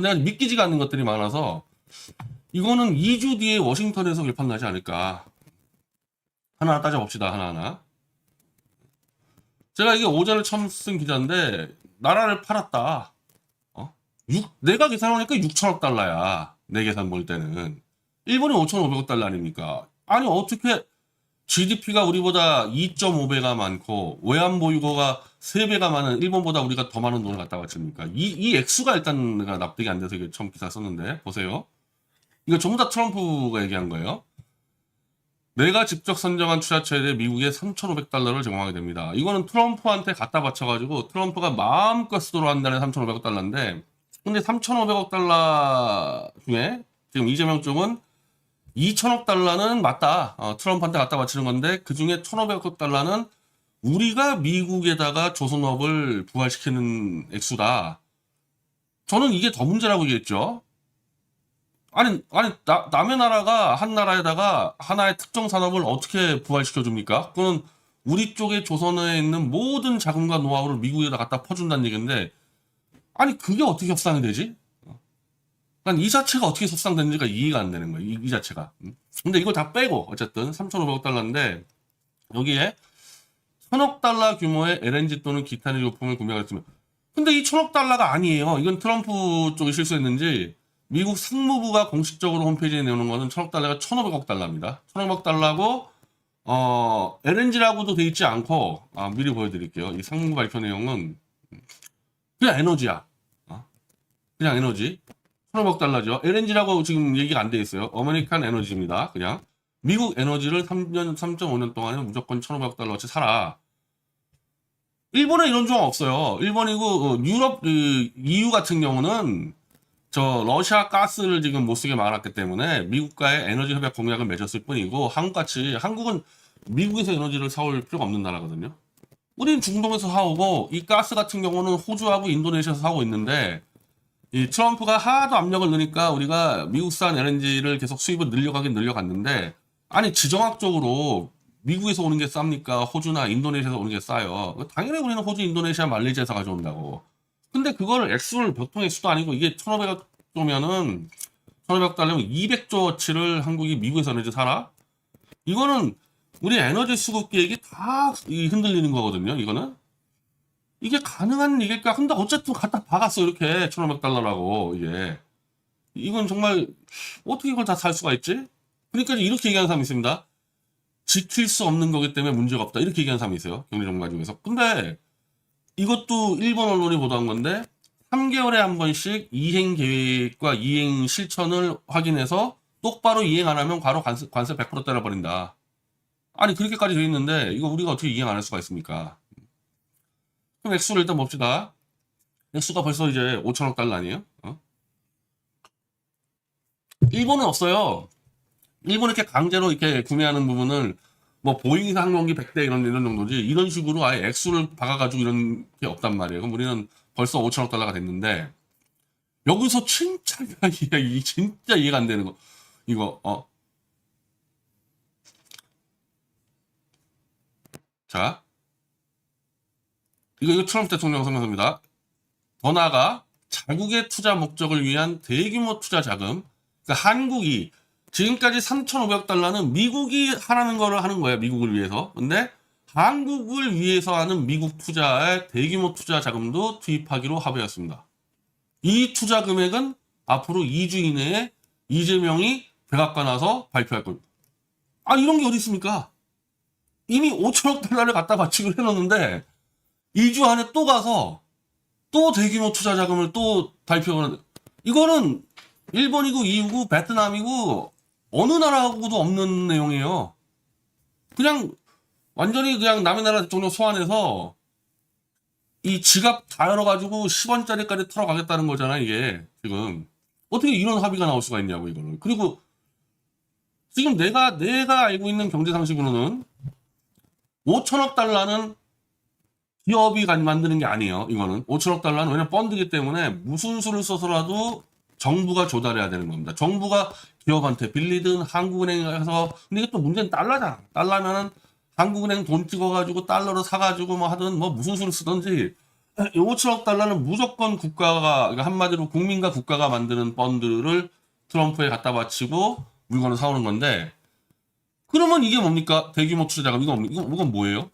내가 믿기지가 않는 것들이 많아서 이거는 2주 뒤에 워싱턴에서 결판 나지 않을까. 하나하나 따져봅시다. 하나하나. 제가 이게 오전에 처음 쓴 기자인데 나라를 팔았다. 내가 계산하니까 6천억 달러야. 내 계산 볼 때는. 일본이 5,500억 달러 아닙니까? 아니 어떻게 GDP가 우리보다 2.5배가 많고 외환보유고가 3배가 많은 일본보다 우리가 더 많은 돈을 갖다 바칩니까? 이 액수가 일단 내가 납득이 안 돼서 이게 처음 기사 썼는데 보세요. 이거 전부 다 트럼프가 얘기한 거예요. 내가 직접 선정한 투자처에 대해 미국에 3,500달러를 제공하게 됩니다. 이거는 트럼프한테 갖다 바쳐가지고 트럼프가 마음껏 쓰도록 한 달에 3,500억 달러인데 근데 3,500억 달러 중에 지금 이재명 쪽은 2천억 달러는 맞다. 트럼프한테 갖다 바치는 건데 그 중에 1,500억 달러는 우리가 미국에다가 조선업을 부활시키는 액수다. 저는 이게 더 문제라고 얘기했죠. 아니, 남의 나라가 한 나라에다가 하나의 특정 산업을 어떻게 부활시켜 줍니까? 그거는 우리 쪽에 조선에 있는 모든 자금과 노하우를 미국에다 갖다 퍼준다는 얘기인데, 아니, 그게 어떻게 협상이 되지? 난 이 자체가 어떻게 협상되는지가 이해가 안 되는 거예요. 이 자체가. 근데 이걸 다 빼고, 어쨌든 3,500억 달러인데, 여기에 1,000억 달러 규모의 LNG 또는 기타 유효품을 구매하였으면, 근데 이 1,000억 달러가 아니에요. 이건 트럼프 쪽이 실수했는지, 미국 상무부가 공식적으로 홈페이지에 내놓는 거는 1,000억 달러가 1,500억 달러입니다. 1,500억 달러고, LNG라고도 돼 있지 않고, 미리 보여드릴게요. 이 상무부 발표 내용은, 그냥 에너지야. 그냥 에너지. 1,500억 달러죠. LNG라고 지금 얘기가 안 돼 있어요. 아메리칸 에너지입니다. 그냥. 미국 에너지를 3.5년 동안에 무조건 1,500억 달러어치 사라. 일본에 이런 조항 없어요. 일본이고, 유럽, EU 같은 경우는, 러시아 가스를 지금 못 쓰게 막았기 때문에 미국과의 에너지 협약 공약을 맺었을 뿐이고, 한국은 미국에서 에너지를 사올 필요가 없는 나라거든요. 우리는 중동에서 사오고, 이 가스 같은 경우는 호주하고 인도네시아에서 사고 있는데, 이 트럼프가 하도 압력을 넣으니까 우리가 미국산 LNG를 계속 수입을 늘려가긴 늘려갔는데, 아니, 지정학적으로 미국에서 오는 게 쌉니까? 호주나 인도네시아에서 오는 게 싸요. 당연히 우리는 호주, 인도네시아, 말레이시아에서 가져온다고. 근데 그거를 액수를 보통 액수도 아니고 이게 1,500조면은 1,500 달러면 200조어치를 한국이 미국에서 에너지 사라? 이거는 우리 에너지 수급 계획이 다 흔들리는 거거든요. 이거는 이게 가능한 얘기일까? 근데 어쨌든 갖다 박았어 이렇게 1,500 달러라고 이게 이건 정말 어떻게 이걸 다 살 수가 있지? 그러니까 이렇게 얘기하는 사람이 있습니다. 지킬 수 없는 거기 때문에 문제가 없다 이렇게 얘기하는 사람이 있어요. 경제 전문가 중에서. 근데 이것도 일본 언론이 보도한 건데 3개월에 한 번씩 이행 계획과 이행 실천을 확인해서 똑바로 이행 안 하면 바로 관세 100% 때려버린다. 아니 그렇게까지 돼 있는데 이거 우리가 어떻게 이행 안 할 수가 있습니까? 그럼 액수를 일단 봅시다. 액수가 벌써 이제 5천억 달러 아니에요? 일본은 없어요. 일본 이렇게 강제로 이렇게 구매하는 부분을 뭐 보잉 항공기 100대 이런 정도지 이런 식으로 아예 액수를 박아가지고 이런 게 없단 말이에요. 그럼 우리는 벌써 5천억 달러가 됐는데 여기서 진짜 진짜 이해가 안 되는 거 이거 자 이거 트럼프 대통령 성명서입니다. 더 나아가 자국의 투자 목적을 위한 대규모 투자 자금 그러니까 한국이 지금까지 3,500억 달러는 미국이 하라는 거를 하는 거예요. 미국을 위해서. 근데 한국을 위해서 하는 미국 투자의 대규모 투자 자금도 투입하기로 합의했습니다. 이 투자 금액은 앞으로 2주 이내에 이재명이 백악관 와서 발표할 겁니다. 이런 게 어디 있습니까? 이미 5천억 달러를 갖다 바치기로 해놓는데 2주 안에 또 가서 또 대규모 투자 자금을 또 발표하는 이거는 일본이고 EU고 베트남이고 어느 나라하고도 없는 내용이에요. 그냥 완전히 그냥 남의 나라 대통령 소환해서 이 지갑 다 열어가지고 10원짜리까지 털어가겠다는 거잖아 이게 지금 어떻게 이런 합의가 나올 수가 있냐고 이거는. 그리고 지금 내가 알고 있는 경제 상식으로는 5천억 달러는 기업이 만드는 게 아니에요. 이거는 5천억 달러는 왜냐면 펀드기 때문에 무슨 수를 써서라도 정부가 조달해야 되는 겁니다. 정부가 기업한테 빌리든 한국은행에서 근데 이게 또 문제는 달러잖아. 달러면은 한국은행 돈 찍어가지고 달러로 사가지고 뭐 하든 뭐 무슨 수를 쓰든지 이 5천억 달러는 무조건 국가가, 그러니까 한마디로 국민과 국가가 만드는 펀드를 트럼프에 갖다 바치고 물건을 사오는 건데, 그러면 이게 뭡니까? 대규모 투자 자금, 이건 뭐예요?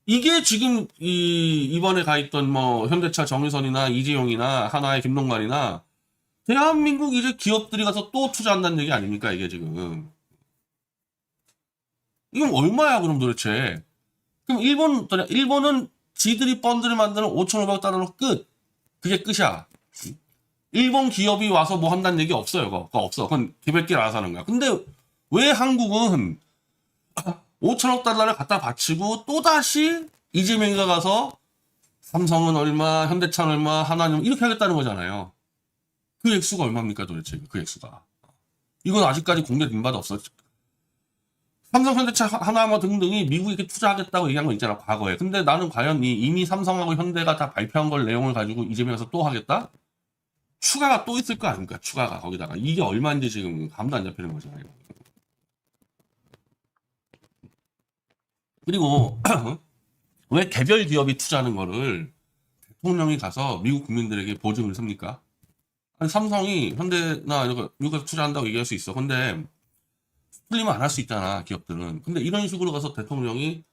이게 지금 이번에 가 있던 뭐 현대차 정유선이나 이재용이나 하나의 김동관이나 대한민국 이제 기업들이 가서 또 투자한다는 얘기 아닙니까? 이게 지금. 이건 얼마야, 그럼 도대체? 그럼 일본은 지들이 펀드를 만드는 5,500억 달러로 끝. 그게 끝이야. 일본 기업이 와서 뭐 한다는 얘기 없어요. 그거 없어. 그건 개별끼리 알아서 하는 거야. 근데 왜 한국은 5천억 달러를 갖다 바치고 또다시 이재명이가 가서 삼성은 얼마, 현대차는 얼마, 하나는 이렇게 하겠다는 거잖아요. 그 액수가 얼마입니까, 도대체? 그 액수가. 이건 아직까지 공개된 바도 없어. 삼성, 현대차, 하나 뭐 등등이 미국에 이렇게 투자하겠다고 얘기한 거 있잖아, 과거에. 근데 나는 과연 이미 삼성하고 현대가 다 발표한 걸 내용을 가지고 이재명에서 또 하겠다? 추가가 또 있을 거 아닙니까? 추가가 거기다가. 이게 얼마인지 지금 감도 안 잡히는 거잖아요. 그리고 왜 개별 기업이 투자하는 거를 대통령이 가서 미국 국민들에게 보증을 섭니까? 아니, 삼성이 현대나 이런 거 미국에서 투자한다고 얘기할 수 있어. 근데 풀리면 안 할 수 있잖아, 기업들은. 근데 이런 식으로 가서 대통령이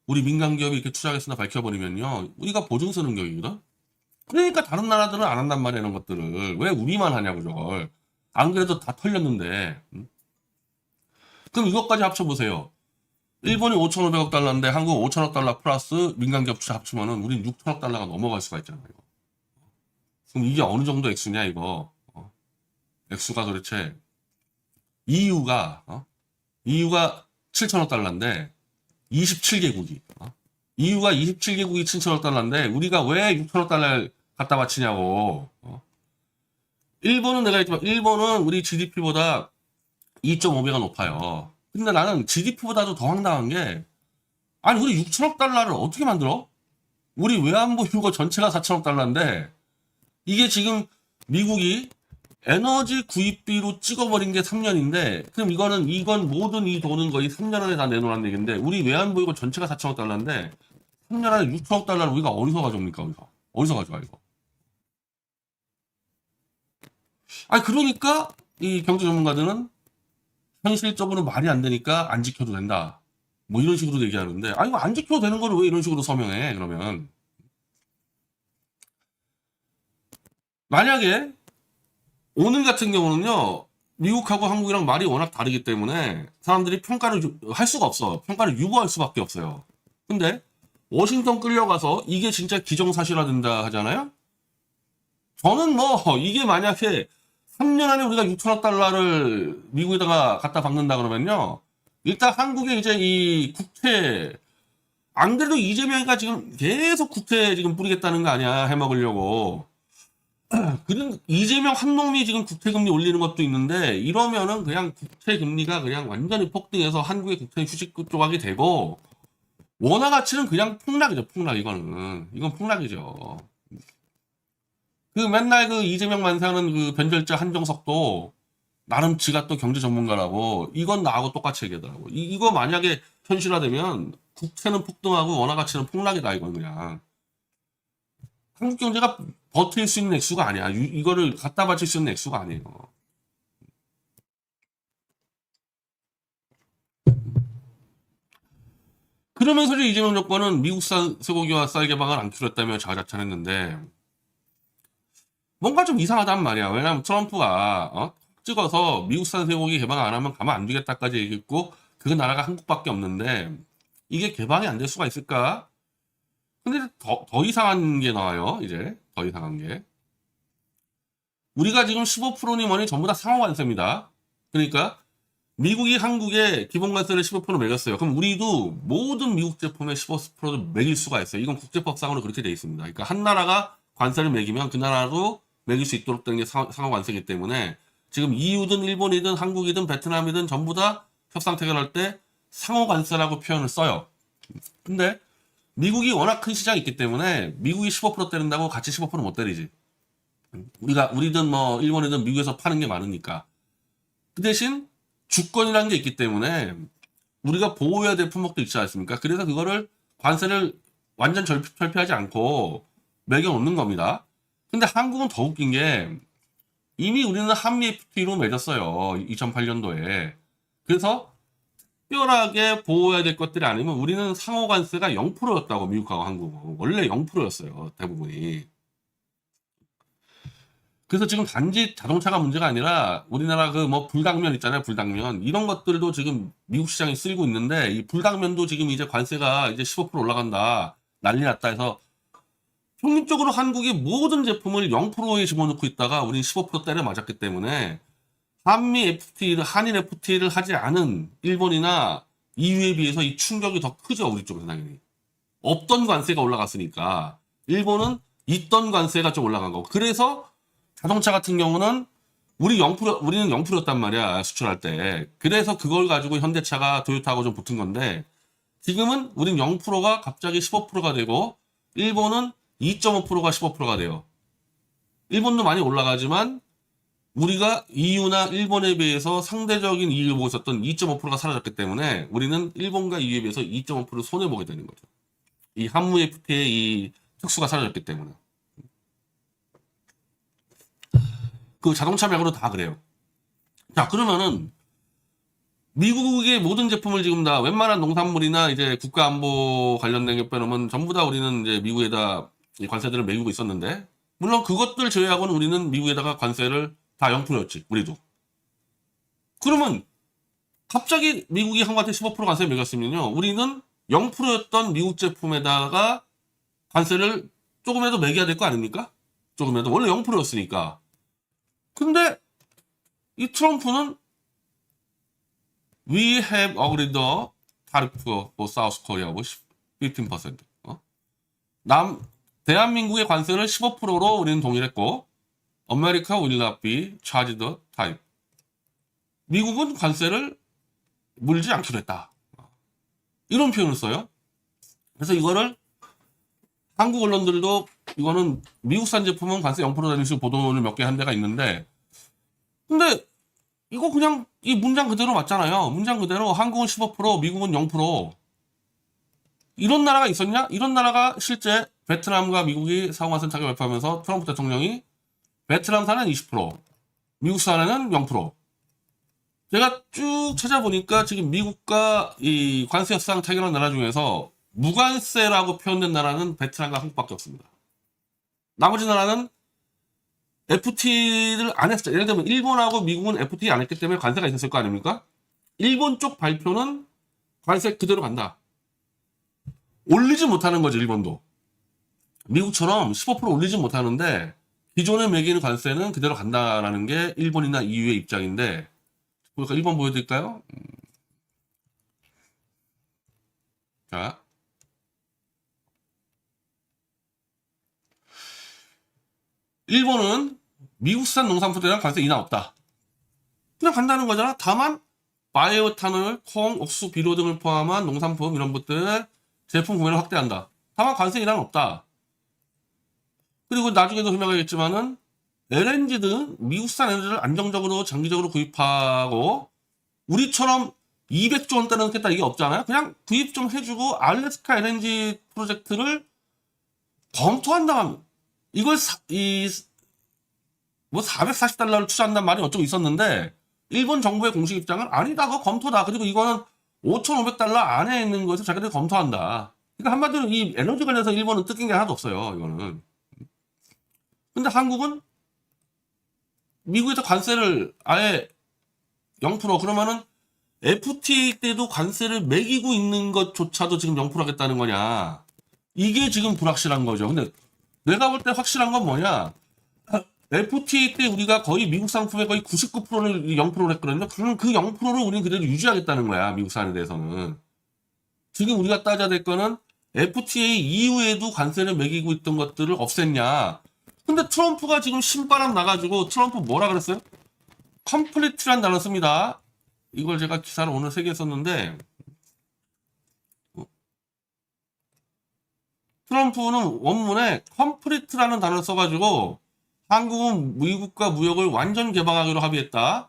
우리 민간 기업이 이렇게 투자하겠습니다 밝혀버리면요, 우리가 보증 서는 격이거든. 그러니까 다른 나라들은 안 한단 말이야, 이런 것들을. 왜 우리만 하냐고, 저걸. 안 그래도 다 털렸는데. 그럼 이것까지 합쳐보세요. 일본이 5,500억 달러인데 한국 5천억 달러 플러스 민간 기업 투자 합치면은 우린 6천억 달러가 넘어갈 수가 있잖아요. 그럼 이게 어느 정도 액수냐, 이거. 액수가 도대체. EU가, EU가 7천억 달러인데 27개국이. EU가 27개국이 7천억 달러인데 우리가 왜 6천억 달러를 갖다 바치냐고. 일본은 내가 했지만 일본은 우리 GDP보다 2.5배가 높아요. 근데 나는 GDP보다도 더 황당한 게, 아니 우리 6천억 달러를 어떻게 만들어? 우리 외환보 휴거 전체가 4천억 달러인데 이게 지금 미국이 에너지 구입비로 찍어버린 게 3년인데, 그럼 이건 모든 이 돈은 거의 3년 안에 다 내놓으라는 얘기인데, 우리 외환보 휴거 전체가 4천억 달러인데 3년 안에 6천억 달러를 우리가 어디서 가져옵니까? 어디서 가져와 이거? 아니 그러니까 이 경제 전문가들은 현실적으로 말이 안 되니까 안 지켜도 된다, 뭐 이런 식으로 얘기하는데, 아니 이거 안 지켜도 되는 거를 왜 이런 식으로 서명해? 그러면 만약에 오늘 같은 경우는요, 미국하고 한국이랑 말이 워낙 다르기 때문에 사람들이 평가를 할 수가 없어. 평가를 유보할 수밖에 없어요. 근데 워싱턴 끌려가서 이게 진짜 기정사실화된다 하잖아요. 저는 뭐 이게 만약에 3년 안에 우리가 6천억 달러를 미국에다가 갖다 박는다 그러면요, 일단 한국의 이제 이 국채, 안 그래도 이재명이가 지금 계속 국채 지금 뿌리겠다는 거 아니야, 해먹으려고. 그냥 이재명 한 놈이 지금 국채금리 올리는 것도 있는데, 이러면은 그냥 국채금리가 그냥 완전히 폭등해서 한국의 국채 휴식 조각이 되고, 원화 가치는 그냥 폭락이죠, 폭락. 이건 폭락이죠. 그 맨날 그 이재명 만세하는 그 변절자 한정석도 나름 지가 또 경제 전문가라고 이건 나하고 똑같이 얘기하더라고. 이거 만약에 현실화되면 국채는 폭등하고 원화 가치는 폭락이다, 이건 그냥. 한국 경제가 버틸 수 있는 액수가 아니야. 이거를 갖다 바칠 수 있는 액수가 아니에요. 그러면서 이재명 정권은 미국산 쇠고기와 쌀 개방을 안 키웠다며 자화자찬했는데, 뭔가 좀 이상하단 말이야. 왜냐면 트럼프가 찍어서 미국산 쇠고기 개방 안 하면 가만 안 두겠다까지 얘기했고, 그 나라가 한국밖에 없는데 이게 개방이 안 될 수가 있을까? 근데 더 이상한 게 나와요. 이제 더 이상한 게, 우리가 지금 15%니 뭐니 전부 다 상호 관세입니다. 그러니까 미국이 한국에 기본 관세를 15% 매겼어요. 그럼 우리도 모든 미국 제품에 15%를 매길 수가 있어요. 이건 국제법상으로 그렇게 돼 있습니다. 그러니까 한 나라가 관세를 매기면 그 나라도 매길 수 있도록 된 게 상호 관세이기 때문에 지금 EU든 일본이든 한국이든 베트남이든 전부 다 협상 체결할 때 상호 관세라고 표현을 써요. 근데 미국이 워낙 큰 시장이 있기 때문에 미국이 15% 때린다고 같이 15%못 때리지. 우리든 뭐 일본이든 미국에서 파는 게 많으니까. 그 대신 주권이라는 게 있기 때문에 우리가 보호해야 될 품목도 있지 않습니까? 그래서 그거를 관세를 완전 철폐하지 않고 매겨놓는 겁니다. 근데 한국은 더 웃긴 게 이미 우리는 한미 FTA로 맺었어요. 2008년도에. 그래서 특별하게 보호해야 될 것들이 아니면 우리는 상호 관세가 0%였다고 미국하고 한국은. 원래 0%였어요. 대부분이. 그래서 지금 단지 자동차가 문제가 아니라 우리나라 그 뭐 불당면 있잖아요. 불당면. 이런 것들도 지금 미국 시장이 쓸고 있는데 이 불당면도 지금 이제 관세가 이제 15% 올라간다. 난리 났다 해서 평균적으로 한국이 모든 제품을 0%에 집어넣고 있다가 우린 15% 때려 맞았기 때문에 한미 FTA를, 한일 FTA를 하지 않은 일본이나 EU에 비해서 이 충격이 더 크죠. 우리 쪽에서 당연히. 없던 관세가 올라갔으니까. 일본은 있던 관세가 좀 올라간 거고. 그래서 자동차 같은 경우는 우리는 0%였단 말이야. 수출할 때. 그래서 그걸 가지고 현대차가 도요타하고 좀 붙은 건데 지금은 우린 0%가 갑자기 15%가 되고 일본은 2.5%가 15%가 돼요. 일본도 많이 올라가지만 우리가 EU나 일본에 비해서 상대적인 이익을 보고 있었던 2.5%가 사라졌기 때문에 우리는 일본과 EU에 비해서 2.5% 손해보게 되는 거죠. 이 한무 FTA의 이 특수가 사라졌기 때문에. 그 자동차 말고도 다 그래요. 자, 그러면은 미국의 모든 제품을 지금 다 웬만한 농산물이나 이제 국가안보 관련된 게 빼놓으면 전부 다 우리는 이제 미국에다 이 관세들을 매기고 있었는데 물론 그것들 제외하고는 우리는 미국에다가 관세를 다 0%였지 우리도. 그러면 갑자기 미국이 한국한테 15% 관세 매겼으면요 우리는 0%였던 미국 제품에다가 관세를 조금이라도 매겨야 될 거 아닙니까? 조금이라도 원래 0%였으니까. 근데 이 트럼프는 We have agreed the tariff for South Korea was 15%. 대한민국의 관세를 15%로 우리는 동의를 했고, America will not be charged the tariff. 미국은 관세를 물지 않기로 했다. 이런 표현을 써요. 그래서 이거를 한국 언론들도 이거는 미국산 제품은 관세 0%라는 식으로 보도를 몇 개 한 데가 있는데, 근데 이거 그냥 이 문장 그대로 맞잖아요. 문장 그대로 한국은 15%, 미국은 0%. 이런 나라가 있었냐? 이런 나라가 실제 베트남과 미국이 상호관세 타결 발표하면서 트럼프 대통령이 베트남산은 20%, 미국산에는 0%. 제가 쭉 찾아보니까 지금 미국과 이 관세 협상 타결한 나라 중에서 무관세라고 표현된 나라는 베트남과 한국밖에 없습니다. 나머지 나라는 FTA를 안 했어요. 예를 들면 일본하고 미국은 FTA 안 했기 때문에 관세가 있었을 거 아닙니까? 일본 쪽 발표는 관세 그대로 간다. 올리지 못하는 거죠, 일본도. 미국처럼 15% 올리지 못하는데 기존에 매기는 관세는 그대로 간다라는 게 일본이나 EU의 입장인데 보니까 1번 보여드릴까요? 자, 일본은 미국산 농산품에 대한 관세 인하 없다. 그냥 간다는 거잖아. 다만 바이오탄올, 콩, 옥수수, 비료 등을 포함한 농산품 이런 것들 제품 구매를 확대한다. 다만 관세 인하는 없다. 그리고 나중에도 설명하겠지만은 LNG 등 미국산 에너지를 안정적으로 장기적으로 구입하고 우리처럼 200조 원대는 넣겠다 이게 없잖아요. 그냥 구입 좀 해주고 알래스카 LNG 프로젝트를 검토한다면 이걸 뭐 440달러를 투자한다는 말이 어쩌고 있었는데 일본 정부의 공식 입장은 아니다. 그거 검토다. 그리고 이거는 5,500달러 안에 있는 것을 자기들이 검토한다. 그러니까 한마디로 이 에너지 관련해서 일본은 뜯긴 게 하나도 없어요. 이거는. 근데 한국은 미국에서 관세를 아예 0% 그러면은 FTA 때도 관세를 매기고 있는 것조차도 지금 0% 하겠다는 거냐. 이게 지금 불확실한 거죠. 근데 내가 볼 때 확실한 건 뭐냐. FTA 때 우리가 거의 미국 상품의 거의 99%를 0%를 했거든요. 그럼 그 0%를 우리는 그대로 유지하겠다는 거야. 미국산에 대해서는. 지금 우리가 따져야 될 거는 FTA 이후에도 관세를 매기고 있던 것들을 없앴냐. 근데 트럼프가 지금 신바람 나가지고 트럼프 뭐라 그랬어요? 컴플리트란 단어 씁니다. 이걸 제가 기사를 오늘 3개 썼는데 트럼프는 원문에 컴플리트라는 단어를 써가지고 한국은 미국과 무역을 완전 개방하기로 합의했다.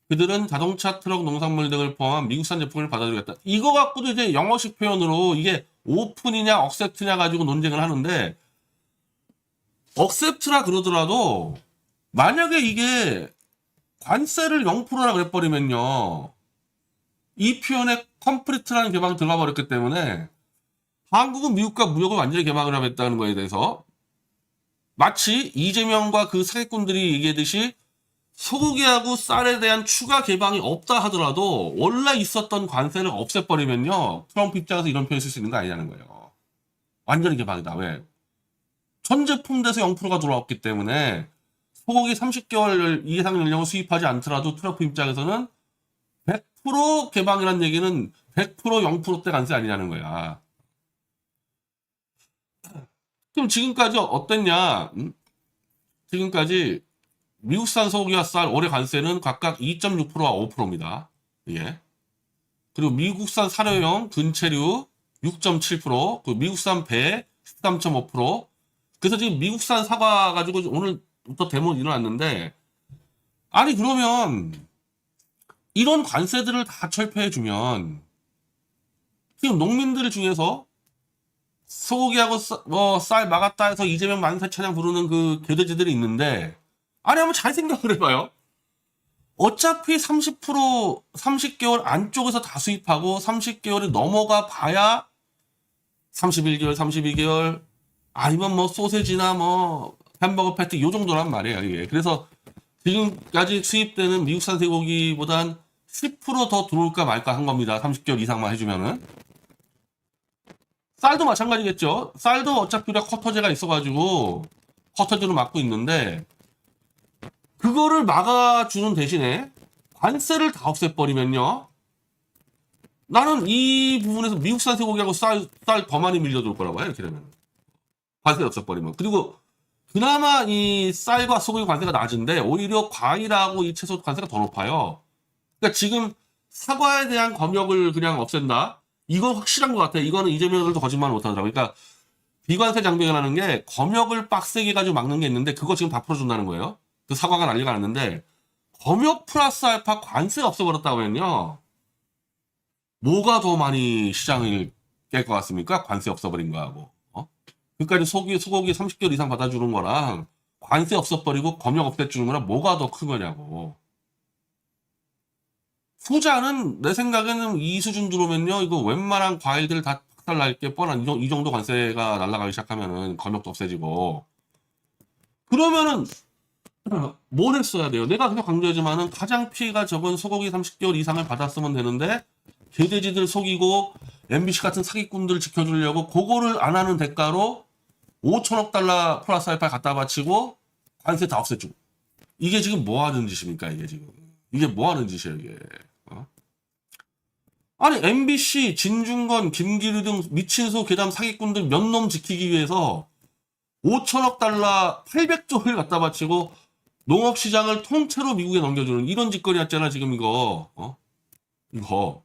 그들은 자동차, 트럭, 농산물 등을 포함한 미국산 제품을 받아들이겠다. 이거 갖고도 이제 영어식 표현으로 이게 오픈이냐 억셉트냐 가지고 논쟁을 하는데 억셉트라 그러더라도 만약에 이게 관세를 0%라 그래버리면요. 이 표현에 컴플리트라는 개방이 들어가 버렸기 때문에 한국은 미국과 무역을 완전히 개방을 하겠다는 거에 대해서 마치 이재명과 그 사기꾼들이 얘기하듯이 소고기하고 쌀에 대한 추가 개방이 없다 하더라도 원래 있었던 관세를 없애버리면요. 트럼프 입장에서 이런 표현 쓸 수 있는 거 아니냐는 거예요. 완전히 개방이다. 왜? 전 제품 대서 0%가 들어왔기 때문에 소고기 30개월 이상 연령을 수입하지 않더라도 트럼프 입장에서는 100% 개방이라는 얘기는 100% 0%대 관세 아니냐는 거야. 그럼 지금까지 어땠냐? 지금까지 미국산 소고기와 쌀 올해 관세는 각각 2.6%와 5%입니다. 예. 그리고 미국산 사료용 근체류 6.7%, 그 미국산 배 13.5%. 그래서 지금 미국산 사과 가지고 오늘부터 데모 일어났는데, 아니 그러면 이런 관세들을 다 철폐해주면 지금 농민들 중에서 소고기하고 쌀 막았다 해서 이재명 만세 찬양 부르는 그 교대지들이 있는데, 아니 한번 잘 생각을 해봐요. 어차피 30% 30개월 안쪽에서 다 수입하고 30개월이 넘어가 봐야 31개월 32개월 아니면 뭐 소세지나 뭐 햄버거 패티 요 정도란 말이에요. 이게. 그래서 지금까지 수입되는 미국산 쇠고기보단 10%더 들어올까 말까 한 겁니다. 30개월 이상만 해주면은. 쌀도 마찬가지겠죠. 쌀도 어차피 우리가 쿼터제가 있어가지고 쿼터제로 막고 있는데, 그거를 막아주는 대신에 관세를 다 없애버리면요. 나는 이 부분에서 미국산 쇠고기하고 쌀 더 많이 밀려들 거라고 봐요. 이렇게 되면. 관세 없애버리면. 그리고 그나마 이 쌀과 소고기 관세가 낮은데 오히려 과일하고 이 채소 관세가 더 높아요. 그러니까 지금 사과에 대한 검역을 그냥 없앤다. 이건 확실한 것 같아요. 이거는 이재명들도 거짓말 못하더라고요. 그러니까 비관세 장벽이라는 게 검역을 빡세게 가지고 막는 게 있는데 그거 지금 다 풀어준다는 거예요. 그 사과가 난리가 났는데 검역 플러스 알파 관세 없애버렸다고 하면요. 뭐가 더 많이 시장을 깰 것 같습니까? 관세 없애버린 거하고. 그러니까 소고기 30개월 이상 받아주는 거랑 관세 없애버리고 검역 없애주는 거랑 뭐가 더 큰 거냐고. 후자는 내 생각에는 이 수준 들어오면요. 이거 웬만한 과일들 다 박살날 게 뻔한 이 정도 관세가 날아가기 시작하면은 검역도 없애지고. 그러면은 뭘 했어야 돼요? 내가 계속 강조하지만은 가장 피해가 적은 소고기 30개월 이상을 받았으면 되는데 개돼지들 속이고 MBC 같은 사기꾼들 지켜주려고 그거를 안 하는 대가로 5천억 달러 플러스 알파 갖다 바치고 관세 다 없애주고. 이게 지금 뭐 하는 짓입니까? 이게 지금. 이게 뭐 하는 짓이에요, 이게. 아니 MBC, 진중건, 김기류 등 미친소 괴담 사기꾼들 몇 놈 지키기 위해서 5천억 달러 800조를 갖다 바치고 농업시장을 통째로 미국에 넘겨주는 이런 짓거리였잖아 지금 이거. 이거